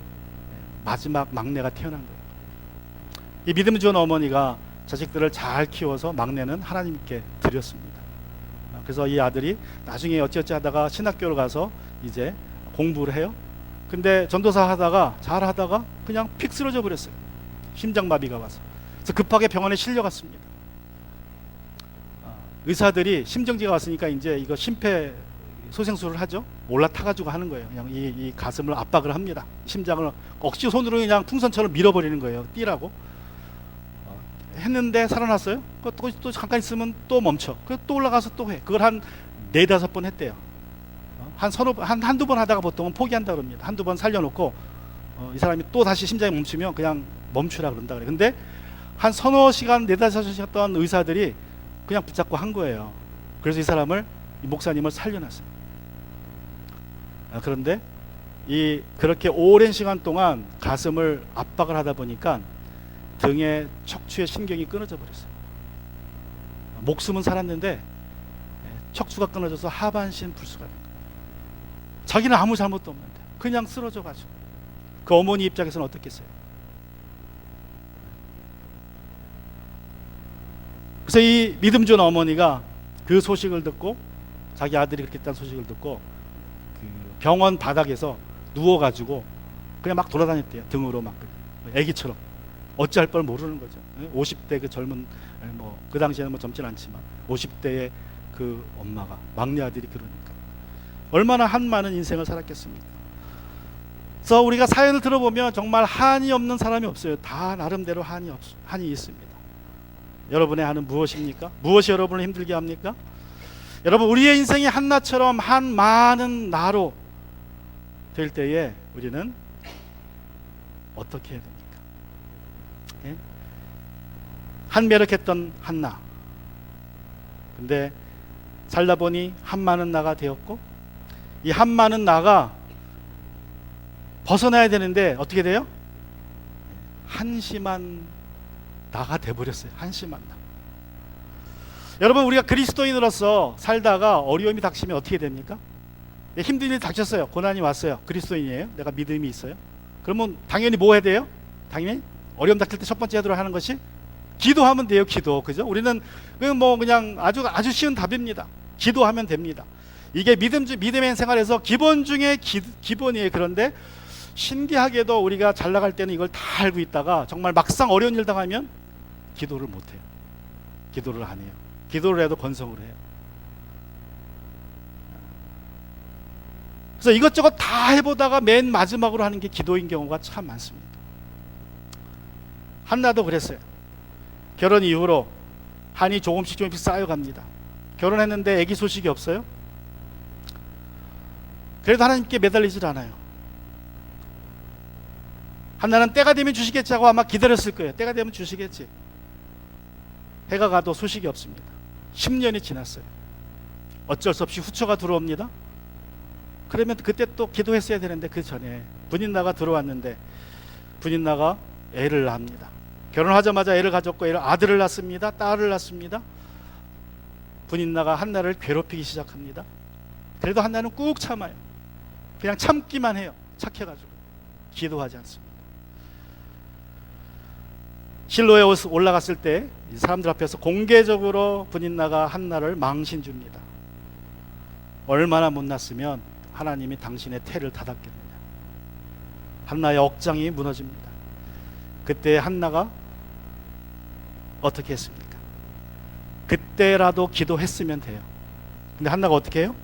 마지막 막내가 태어난 거예요. 이 믿음 좋은 어머니가 자식들을 잘 키워서 막내는 하나님께 드렸습니다. 그래서 이 아들이 나중에 어찌어찌 하다가 신학교를 가서 이제 공부를 해요. 근데 전도사 하다가 잘 하다가 그냥 픽 쓰러져 버렸어요. 심장마비가 와서. 그래서 급하게 병원에 실려갔습니다. 의사들이 심정지가 왔으니까 이제 이거 심폐소생술을 하죠. 올라타가지고 하는 거예요. 그냥 이 가슴을 압박을 합니다. 심장을 억지 손으로 그냥 풍선처럼 밀어버리는 거예요. 뛰라고. 했는데 살아났어요. 또 잠깐 있으면 또 멈춰. 그래서 또 올라가서 또 해. 그걸 한 4-5번 했대요. 한두 번 하다가 보통은 포기한다 그럽니다. 한두 번 살려놓고 이 사람이 또 다시 심장이 멈추면 그냥 멈추라 그런다 그래요. 근데 한 서너 시간, 4-5시간 동안 의사들이 그냥 붙잡고 한 거예요. 그래서 이 목사님을 살려놨어요. 그런데 그렇게 오랜 시간 동안 가슴을 압박을 하다 보니까 등의 척추의 신경이 끊어져 버렸어요. 목숨은 살았는데 척추가 끊어져서 하반신 불수가 된 거예요. 자기는 아무 잘못도 없는데 그냥 쓰러져 가지고. 그 어머니 입장에서는 어떻겠어요? 그래서 이 믿음 좋은 어머니가 그 소식을 듣고, 자기 아들이 그렇게 했다는 소식을 듣고 그 병원 바닥에서 누워가지고 그냥 막 돌아다녔대요. 등으로 막 애기처럼. 어찌할 뻔 모르는 거죠. 50대 그 젊은, 그 당시에는 뭐 젊진 않지만 50대의 그 엄마가, 막내 아들이 그러니까 얼마나 한 많은 인생을 살았겠습니까? 그래서 우리가 사연을 들어보면 정말 한이 없는 사람이 없어요. 다 나름대로 한이 있습니다. 여러분의 한은 무엇입니까? 무엇이 여러분을 힘들게 합니까? 여러분, 우리의 인생이 한나처럼 한 많은 나로 될 때에 우리는 어떻게 해야 됩니까? 예? 한매력했던 한나. 근데 살다 보니 한 많은 나가 되었고, 이 한 많은 나가 벗어나야 되는데 어떻게 돼요? 한심한 나가 돼버렸어요. 한심한 나. 여러분, 우리가 그리스도인으로서 살다가 어려움이 닥치면 어떻게 됩니까? 힘든 일이 닥쳤어요. 고난이 왔어요. 그리스도인이에요. 내가 믿음이 있어요. 그러면 당연히 뭐 해야 돼요? 당연히 어려움 닥칠 때 첫 번째 하도록 하는 것이 기도하면 돼요. 기도. 그죠? 우리는 그냥 아주 쉬운 답입니다. 기도하면 됩니다. 이게 믿음의 생활에서 기본 중에 기본이에요. 그런데 신기하게도 우리가 잘 나갈 때는 이걸 다 알고 있다가 정말 막상 어려운 일 당하면 기도를 못 해요. 기도를 안 해요. 기도를 해도 건성을 해요. 그래서 이것저것 다 해보다가 맨 마지막으로 하는 게 기도인 경우가 참 많습니다. 한나도 그랬어요. 결혼 이후로 한이 조금씩 쌓여갑니다. 결혼했는데 아기 소식이 없어요. 그래도 하나님께 매달리질 않아요. 한나는 때가 되면 주시겠지 하고 아마 기다렸을 거예요. 때가 되면 주시겠지. 해가 가도 소식이 없습니다. 10년이 지났어요. 어쩔 수 없이 후처가 들어옵니다. 그러면 그때 또 기도했어야 되는데 그 전에 분인나가 들어왔는데, 분인나가 애를 낳습니다. 결혼하자마자 애를 가졌고 아들을 낳습니다. 딸을 낳습니다. 분인나가 한나를 괴롭히기 시작합니다. 그래도 한나는 꾹 참아요. 그냥 참기만 해요. 착해가지고 기도하지 않습니다. 실로에 올라갔을 때 사람들 앞에서 공개적으로 분인나가 한나를 망신 줍니다. 얼마나 못났으면 하나님이 당신의 태를 닫았겠느냐. 한나의 억장이 무너집니다. 그때 한나가 어떻게 했습니까? 그때라도 기도했으면 돼요. 근데 한나가 어떻게 해요?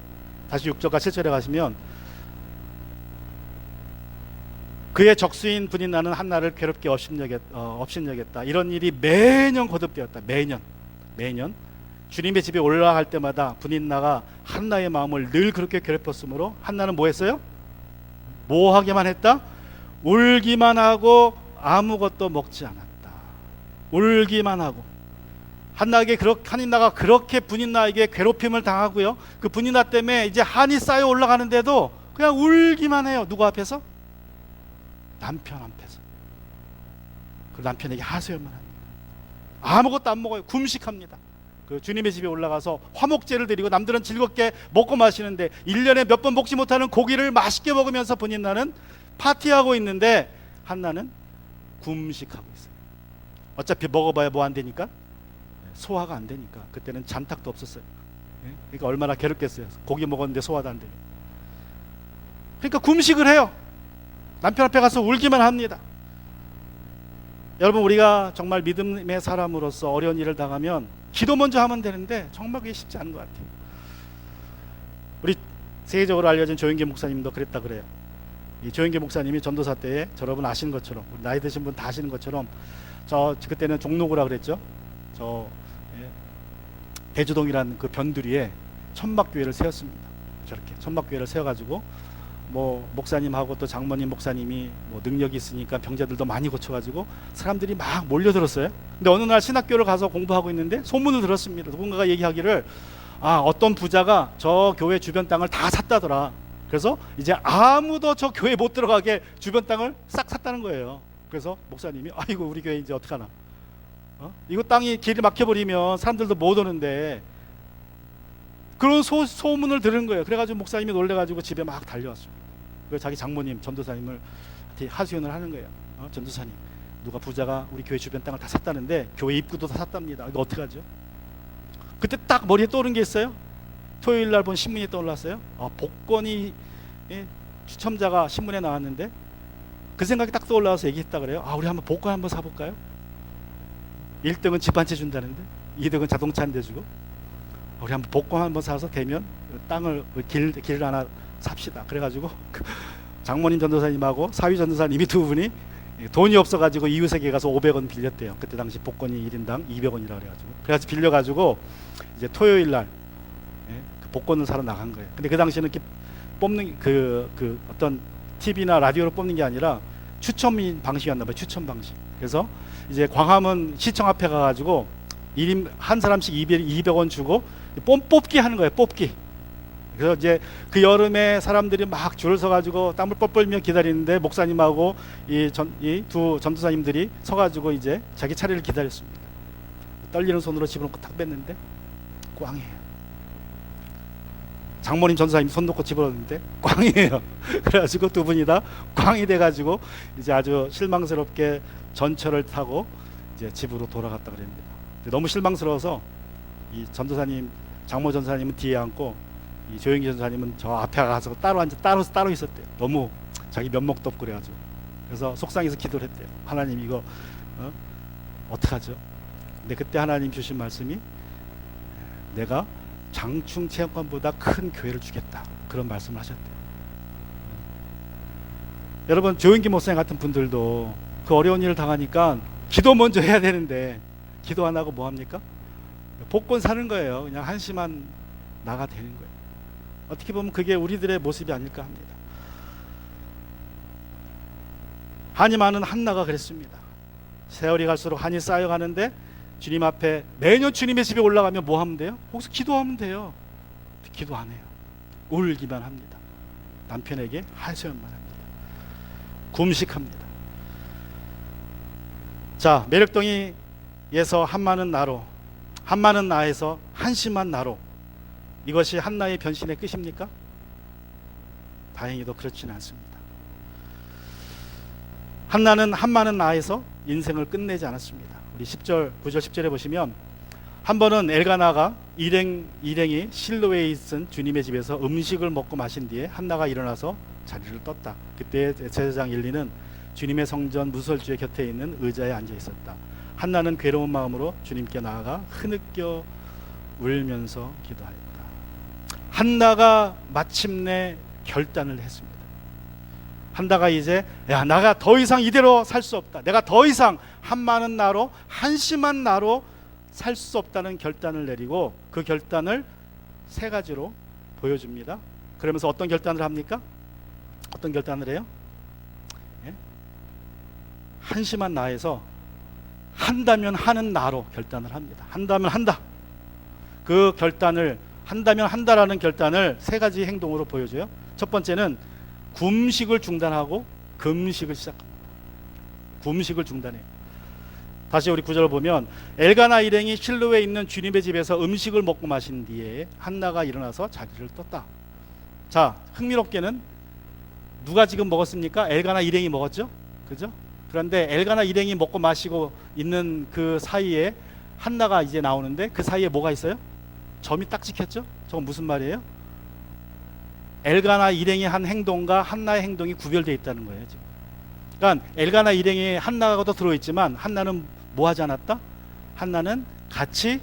다시 6절과 7절에 가시면 그의 적수인 분이 나는 한나를 괴롭게 업신여겼다. 이런 일이 매년 거듭되었다. 매년 주님의 집에 올라갈 때마다 분인나가 한나의 마음을 늘 그렇게 괴롭혔으므로 한나는 뭐 했어요? 뭐 하기만 했다? 울기만 하고 아무것도 먹지 않았다. 울기만 하고. 한나가 그렇게 분인나에게 괴롭힘을 당하고요, 그 분인나 때문에 이제 한이 쌓여 올라가는데도 그냥 울기만 해요. 누구 앞에서? 남편 앞에서. 그 남편에게 하소연만 합니다. 아무것도 안 먹어요. 금식합니다. 그 주님의 집에 올라가서 화목제를 드리고 남들은 즐겁게 먹고 마시는데 1년에 몇 번 먹지 못하는 고기를 맛있게 먹으면서 분인나는 파티하고 있는데 한나는 금식하고 있어요. 어차피 먹어봐야 뭐 안 되니까, 소화가 안 되니까. 그때는 잔탁도 없었어요. 그러니까 얼마나 괴롭겠어요. 고기 먹었는데 소화도 안 돼요. 그러니까 금식을 해요. 남편 앞에 가서 울기만 합니다. 여러분, 우리가 정말 믿음의 사람으로서 어려운 일을 당하면 기도 먼저 하면 되는데 정말 그게 쉽지 않은 것 같아요. 우리 세계적으로 알려진 조영기 목사님도 그랬다 그래요. 이 조영기 목사님이 전도사 때에 여러분 아시는 것처럼, 나이 드신 분 다 아시는 것처럼, 그때는 종로구라 그랬죠. 대주동이라는 그 변두리에 천막교회를 세웠습니다. 저렇게 천막교회를 세워가지고 뭐 목사님하고 또 장모님 목사님이 뭐 능력이 있으니까 병자들도 많이 고쳐가지고 사람들이 막 몰려들었어요. 근데 어느 날 신학교를 가서 공부하고 있는데 소문을 들었습니다. 누군가가 얘기하기를 어떤 부자가 저 교회 주변 땅을 다 샀다더라. 그래서 이제 아무도 저 교회 못 들어가게 주변 땅을 싹 샀다는 거예요. 그래서 목사님이 아이고 우리 교회 이제 어떡하나, 이거 땅이 길이 막혀버리면 사람들도 못 오는데, 그런 소문을 들은 거예요. 그래가지고 목사님이 놀래가지고 집에 막 달려왔습니다. 그래서 자기 장모님 전도사님을 하소연을 하는 거예요. 전도사님, 누가 부자가 우리 교회 주변 땅을 다 샀다는데 교회 입구도 다 샀답니다. 이거 어떡하죠? 그때 딱 머리에 떠오른 게 있어요. 토요일 날 본 신문이 떠올랐어요. 복권이 추첨자가 신문에 나왔는데 그 생각이 딱 떠올라서 얘기했다 그래요. 우리 한번 복권 한번 사볼까요? 1등은 집 한 채 준다는데 2등은 자동차 한 대 주고, 우리 한번 복권 한번 사서 되면 땅을 길 하나 삽시다. 그래가지고 장모님 전도사님하고 사위 전도사님이 두 분이 돈이 없어가지고 이웃에게 가서 500원 빌렸대요. 그때 당시 복권이 1인당 200원이라 그래가지고 빌려가지고 이제 토요일 날 그 복권을 사러 나간 거예요. 근데 그 당시에는 이렇게 뽑는 그 어떤 TV나 라디오로 뽑는 게 아니라 추첨인 방식이었나 봐요. 추첨 방식. 그래서 이제 광화문 시청 앞에 가가지고 1인 한 사람씩 200원 주고 뽑기 하는 거예요. 뽑기. 그래서 이제 그 여름에 사람들이 막 줄을 서가지고 땀을 뻘뻘 흘며 기다리는데 목사님하고 이 두 전도사님들이 서가지고 이제 자기 차례를 기다렸습니다. 떨리는 손으로 집어넣고 탁 뺐는데 꽝이에요. 장모님 전도사님 손 놓고 집어넣는데 꽝이에요. 그래가지고 두 분이 다 꽝이 돼가지고 이제 아주 실망스럽게 전철을 타고 이제 집으로 돌아갔다 그럽니다. 너무 실망스러워서 이 전도사님, 장모 전도사님은 뒤에 앉고 이 조영기 전도사님은 저 앞에 가서 따로 있었대요. 너무 자기 면목도 없고 그래가지고. 그래서 속상해서 기도를 했대요. 하나님 이거 어떡하죠? 근데 그때 하나님 주신 말씀이 내가 장충 체험관보다 큰 교회를 주겠다, 그런 말씀을 하셨대요. 여러분, 조영기 목사님 같은 분들도 그 어려운 일을 당하니까 기도 먼저 해야 되는데 기도 안 하고 뭐 합니까? 복권 사는 거예요. 그냥 한시만 나가 되는 거예요. 어떻게 보면 그게 우리들의 모습이 아닐까 합니다. 한이 많은 한나가 그랬습니다. 세월이 갈수록 한이 쌓여가는데 주님 앞에 매년 주님의 집에 올라가면 뭐 하면 돼요? 거기서 기도하면 돼요. 기도 안 해요. 울기만 합니다. 남편에게 하소연만 합니다. 금식합니다. 자, 매력덩이에서 한마는 나로, 한마는 나에서 한심한 나로, 이것이 한나의 변신의 끝입니까? 다행히도 그렇지는 않습니다. 한나는 한마는 나에서 인생을 끝내지 않았습니다. 우리 10절, 9절, 10절에 보시면 한 번은 엘가나가 일행이 실로에 있은 주님의 집에서 음식을 먹고 마신 뒤에 한나가 일어나서 자리를 떴다. 그때 제사장 엘리는 주님의 성전 무설주의 곁에 있는 의자에 앉아 있었다. 한나는 괴로운 마음으로 주님께 나아가 흐느껴 울면서 기도하였다. 한나가 마침내 결단을 했습니다. 한나가 이제 내가 더 이상 이대로 살 수 없다. 내가 더 이상 한많은 나로 한심한 나로 살 수 없다는 결단을 내리고 그 결단을 세 가지로 보여줍니다. 그러면서 어떤 결단을 합니까? 어떤 결단을 해요? 예? 한심한 나에서 한다면 하는 나로 결단을 합니다. 한다면 한다. 그 결단을 한다면 한다라는 결단을 세 가지 행동으로 보여줘요. 첫 번째는 금식을 중단하고 금식을 시작합니다. 금식을 중단해요. 다시 우리 구절을 보면 엘가나 일행이 실로에 있는 주님의 집에서 음식을 먹고 마신 뒤에 한나가 일어나서 자리를 떴다. 자, 흥미롭게는 누가 지금 먹었습니까? 엘가나 일행이 먹었죠? 그죠? 그런데 엘가나 일행이 먹고 마시고 있는 그 사이에 한나가 이제 나오는데 그 사이에 뭐가 있어요? 점이 딱 찍혔죠? 저건 무슨 말이에요? 엘가나 일행이 한 행동과 한나의 행동이 구별되어 있다는 거예요. 지금. 그러니까 엘가나 일행이 한나가도 들어있지만 한나는 뭐 하지 않았다? 한나는 같이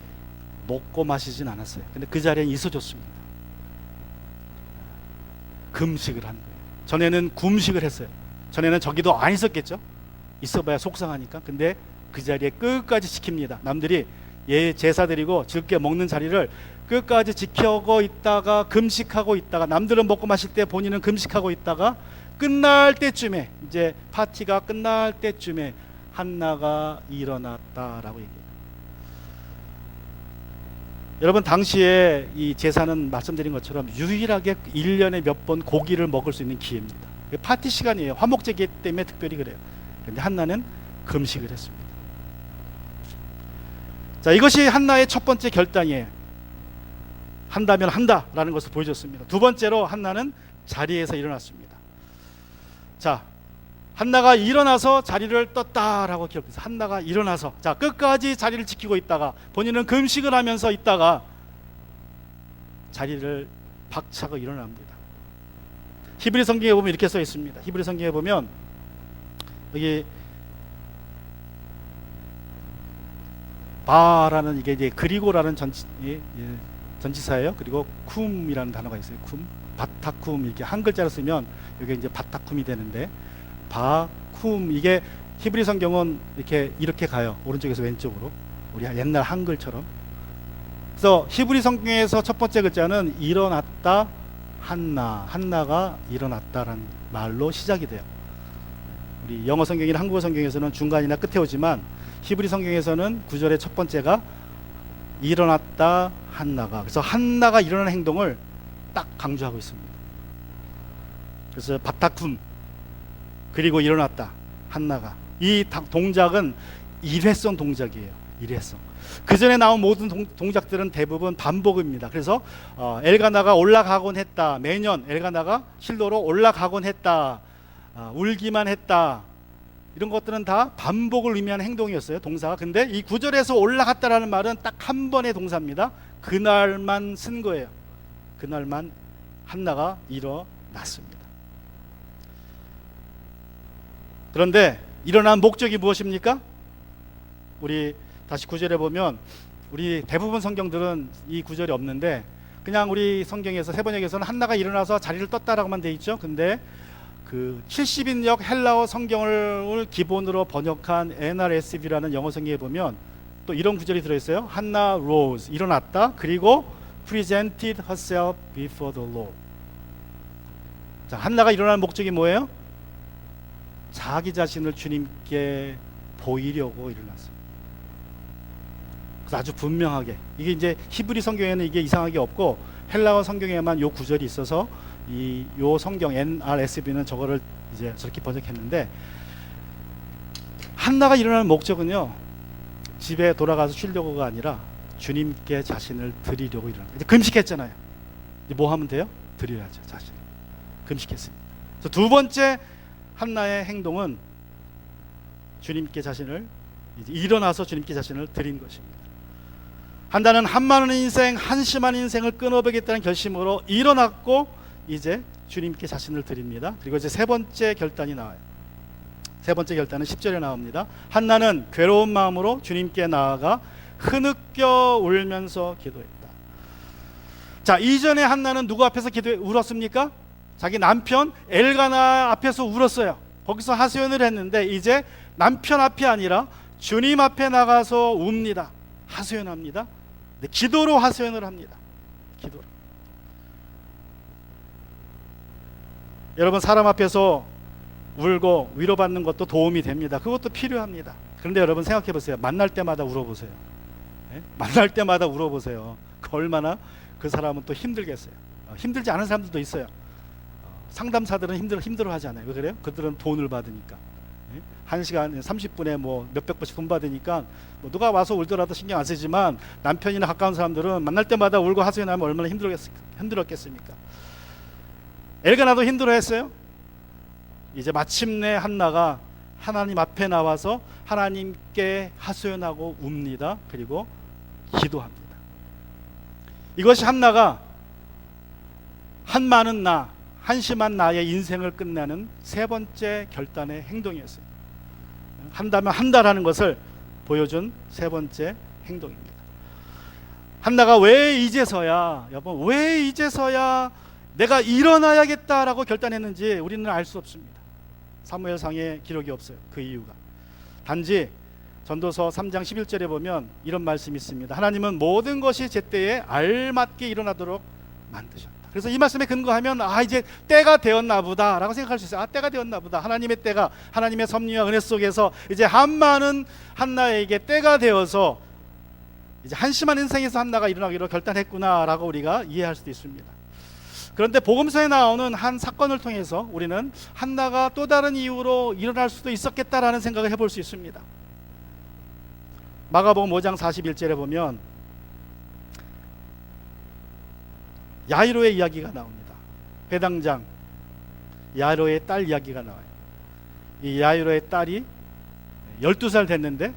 먹고 마시진 않았어요. 근데 그 자리에 있어줬습니다. 금식을 한 거예요. 전에는 금식을 했어요. 전에는 저기도 안 있었겠죠? 있어봐야 속상하니까. 근데 그 자리에 끝까지 지킵니다. 남들이 제사 드리고 즐겁게 먹는 자리를 끝까지 지켜고 있다가 금식하고 있다가 남들은 먹고 마실 때 본인은 금식하고 있다가 끝날 때쯤에 이제 파티가 끝날 때쯤에 한나가 일어났다라고 얘기해요. 여러분 당시에 이 제사는 말씀드린 것처럼 유일하게 1년에 몇 번 고기를 먹을 수 있는 기회입니다. 파티 시간이에요. 화목제기 때문에 특별히 그래요. 그런데 한나는 금식을 했습니다. 자, 이것이 한나의 첫 번째 결단이에요. 한다면 한다라는 것을 보여줬습니다. 두 번째로 한나는 자리에서 일어났습니다. 자, 한나가 일어나서 자리를 떴다라고 기록해서 한나가 일어나서 자 끝까지 자리를 지키고 있다가 본인은 금식을 하면서 있다가 자리를 박차고 일어납니다. 히브리 성경에 보면 이렇게 써 있습니다. 히브리 성경에 보면 여기 바라는 이게 이제 그리고라는 전치사예요. 그리고 쿰이라는 단어가 있어요. 쿰, 바타쿰 이렇게 한 글자로 쓰면 이게 이제 바타쿰이 되는데 바쿰 이게 히브리 성경은 이렇게 가요. 오른쪽에서 왼쪽으로 우리 옛날 한글처럼. 그래서 히브리 성경에서 첫 번째 글자는 일어났다 한나가 일어났다라는 말로 시작이 돼요. 우리 영어 성경이나 한국어 성경에서는 중간이나 끝에 오지만 히브리 성경에서는 구절의 첫 번째가 일어났다 한나가. 그래서 한나가 일어나는 행동을 딱 강조하고 있습니다. 그래서 바타쿰 그리고 일어났다 한나가. 이 동작은 일회성 동작이에요. 일회성. 그 전에 나온 모든 동작들은 대부분 반복입니다. 그래서 엘가나가 올라가곤 했다. 매년 엘가나가 실로로 올라가곤 했다. 울기만 했다. 이런 것들은 다 반복을 의미하는 행동이었어요. 동사가. 근데 이 구절에서 올라갔다라는 말은 딱 한 번의 동사입니다. 그날만 쓴 거예요. 그날만 한나가 일어났습니다. 그런데 일어난 목적이 무엇입니까? 우리 다시 구절에 보면 우리 대부분 성경들은 이 구절이 없는데 그냥 우리 성경에서 세번역에서는 한나가 일어나서 자리를 떴다라고만 돼 있죠. 근데 그 70인역 헬라어 성경을 기본으로 번역한 NRSV라는 영어 성경에 보면 또 이런 구절이 들어있어요. 한나 rose 일어났다. 그리고 presented herself before the Lord. 자, 한나가 일어나는 목적이 뭐예요? 자기 자신을 주님께 보이려고 일어났어요. 그래서 아주 분명하게 이게 이제 히브리 성경에는 이게 이상하게 없고 헬라어 성경에만 요 구절이 있어서 요 성경 NRSV는 저거를 이제 저렇게 번역했는데 한나가 일어나는 목적은요 집에 돌아가서 쉬려고가 아니라 주님께 자신을 드리려고 일어납니다. 이제 금식했잖아요. 이제 뭐 하면 돼요? 드려야죠 자신을. 금식했습니다. 그래서 두 번째 한나의 행동은 주님께 자신을 이제 일어나서 주님께 자신을 드린 것입니다. 한나는 한많은 인생, 한심한 인생을 끊어보겠다는 결심으로 일어났고 이제 주님께 자신을 드립니다. 그리고 이제 세 번째 결단이 나와요. 세 번째 결단은 10절에 나옵니다. 한나는 괴로운 마음으로 주님께 나아가 흐느껴 울면서 기도했다. 자, 이전에 한나는 누구 앞에서 울었습니까? 자기 남편 엘가나 앞에서 울었어요. 거기서 하소연을 했는데 이제 남편 앞이 아니라 주님 앞에 나가서 웁니다. 하소연합니다. 네, 기도로 하소연을 합니다. 기도로. 여러분, 사람 앞에서 울고 위로받는 것도 도움이 됩니다. 그것도 필요합니다. 그런데 여러분 생각해 보세요. 만날 때마다 울어보세요. 네? 만날 때마다 울어보세요. 얼마나 그 사람은 또 힘들겠어요. 힘들지 않은 사람들도 있어요. 상담사들은 힘들어하지 않아요. 왜 그래요? 그들은 돈을 받으니까. 1시간 30분에 뭐 몇백 번씩 돈 받으니까 뭐 누가 와서 울더라도 신경 안 쓰지만 남편이나 가까운 사람들은 만날 때마다 울고 하소연하면 얼마나 힘들었겠습니까? 엘가나도 힘들어했어요. 이제 마침내 한나가 하나님 앞에 나와서 하나님께 하소연하고 웁니다. 그리고 기도합니다. 이것이 한나가 한많은 나, 한심한 나의 인생을 끝내는 세 번째 결단의 행동이었어요. 한다면 한다라는 것을 보여준 세 번째 행동입니다. 한나가 왜 이제서야 내가 일어나야겠다라고 결단했는지 우리는 알 수 없습니다. 사무엘상에 기록이 없어요. 그 이유가. 단지 전도서 3장 11절에 보면 이런 말씀이 있습니다. 하나님은 모든 것이 제때에 알맞게 일어나도록 만드셨다. 그래서 이 말씀에 근거하면 이제 때가 되었나 보다 라고 생각할 수 있어요. 때가 되었나 보다. 하나님의 때가, 하나님의 섭리와 은혜 속에서 이제 한나는 한나에게 때가 되어서 이제 한심한 인생에서 한나가 일어나기로 결단했구나 라고 우리가 이해할 수도 있습니다. 그런데 복음서에 나오는 한 사건을 통해서 우리는 한나가 또 다른 이유로 일어날 수도 있었겠다라는 생각을 해볼 수 있습니다. 마가복음 5장 41절에 보면 야이로의 이야기가 나옵니다. 회당장 야이로의 딸 이야기가 나와요. 이 야이로의 딸이 12살 됐는데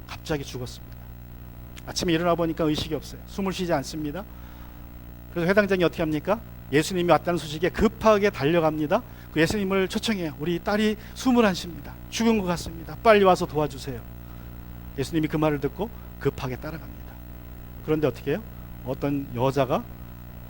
갑자기 죽었습니다. 아침에 일어나 보니까 의식이 없어요. 숨을 쉬지 않습니다. 그래서 회당장이 어떻게 합니까? 예수님이 왔다는 소식에 급하게 달려갑니다. 그 예수님을 초청해요. 우리 딸이 숨을 안 쉽니다. 죽은 것 같습니다. 빨리 와서 도와주세요. 예수님이 그 말을 듣고 급하게 따라갑니다. 그런데 어떻게 해요? 어떤 여자가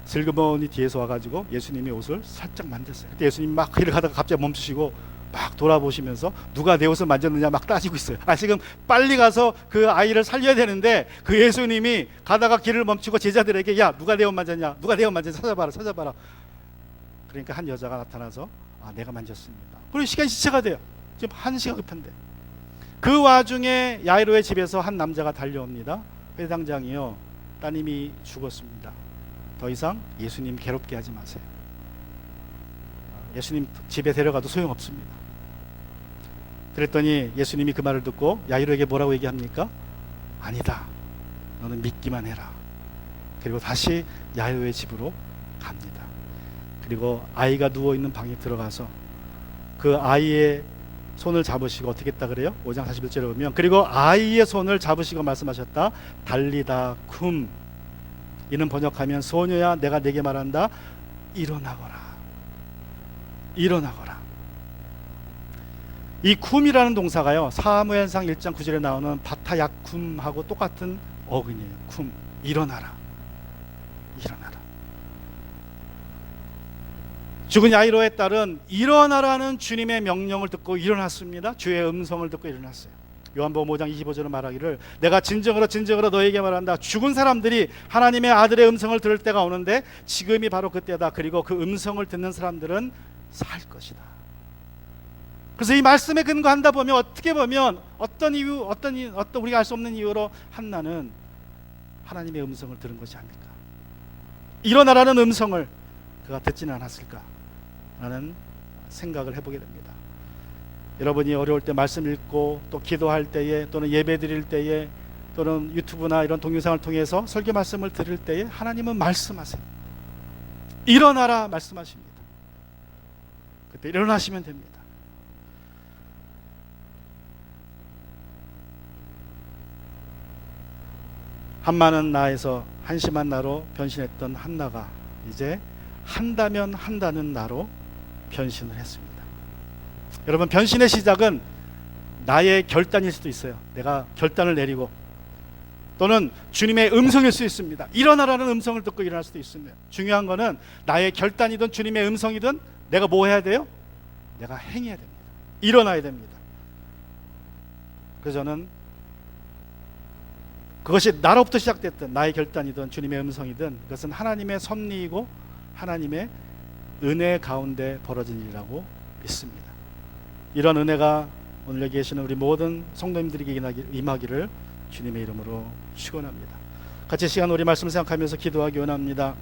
슬그머니 뒤에서 와가지고 예수님의 옷을 살짝 만졌어요. 그때 예수님이 막 길을 가다가 갑자기 멈추시고 막 돌아보시면서 누가 내 옷을 만졌느냐 막 따지고 있어요. 지금 빨리 가서 그 아이를 살려야 되는데 그 예수님이 가다가 길을 멈추고 제자들에게 야 누가 내 옷 만졌냐, 누가 내 옷 만졌냐 찾아봐라. 그러니까 한 여자가 나타나서 내가 만졌습니다. 그리고 시간이 지체가 돼요. 지금 1시가 급한데 그 와중에 야이로의 집에서 한 남자가 달려옵니다. 회당장이요, 따님이 죽었습니다. 더 이상 예수님 괴롭게 하지 마세요. 예수님 집에 데려가도 소용없습니다. 그랬더니 예수님이 그 말을 듣고 야이로에게 뭐라고 얘기합니까? 아니다, 너는 믿기만 해라. 그리고 다시 야이로의 집으로 갑니다. 그리고 아이가 누워있는 방에 들어가서 그 아이의 손을 잡으시고 어떻게 했다 그래요? 5장 41절에 보면 그리고 아이의 손을 잡으시고 말씀하셨다. 달리다 쿰, 이는 번역하면 소녀야 내가 네게 말한다, 일어나거라. 이 쿰이라는 동사가요, 사무엘상 1장 9절에 나오는 바타야쿰하고 똑같은 어근이에요. 쿰, 일어나라. 죽은 야이로의 딸은 일어나라는 주님의 명령을 듣고 일어났습니다. 주의 음성을 듣고 일어났어요. 요한복음 5장 25절은 말하기를 내가 진정으로 너에게 말한다. 죽은 사람들이 하나님의 아들의 음성을 들을 때가 오는데 지금이 바로 그때다. 그리고 그 음성을 듣는 사람들은 살 것이다. 그래서 이 말씀에 근거한다 보면 어떻게 보면 어떤 우리가 알 수 없는 이유로 한나는 하나님의 음성을 들은 것이 아닐까. 일어나라는 음성을 그가 듣지는 않았을까 라는 생각을 해보게 됩니다. 여러분이 어려울 때 말씀 읽고 또 기도할 때에 또는 예배 드릴 때에 또는 유튜브나 이런 동영상을 통해서 설교 말씀을 들을 때에 하나님은 말씀하세요. 일어나라 말씀하십니다. 그때 일어나시면 됩니다. 한많은 나에서 한심한 나로 변신했던 한나가 이제 한다면 한다는 나로 변신을 했습니다. 여러분, 변신의 시작은 나의 결단일 수도 있어요. 내가 결단을 내리고, 또는 주님의 음성일 수 있습니다. 일어나라는 음성을 듣고 일어날 수도 있습니다. 중요한 거는 나의 결단이든 주님의 음성이든 내가 뭐 해야 돼요? 내가 행해야 됩니다. 일어나야 됩니다. 그래서 저는 그것이 나로부터 시작됐든 나의 결단이든 주님의 음성이든 그것은 하나님의 섭리이고 하나님의 은혜 가운데 벌어진 일이라고 믿습니다. 이런 은혜가 오늘 여기 계시는 우리 모든 성도님들에게 임하기를 주님의 이름으로 축원합니다. 같이 시간 우리 말씀을 생각하면서 기도하기 원합니다.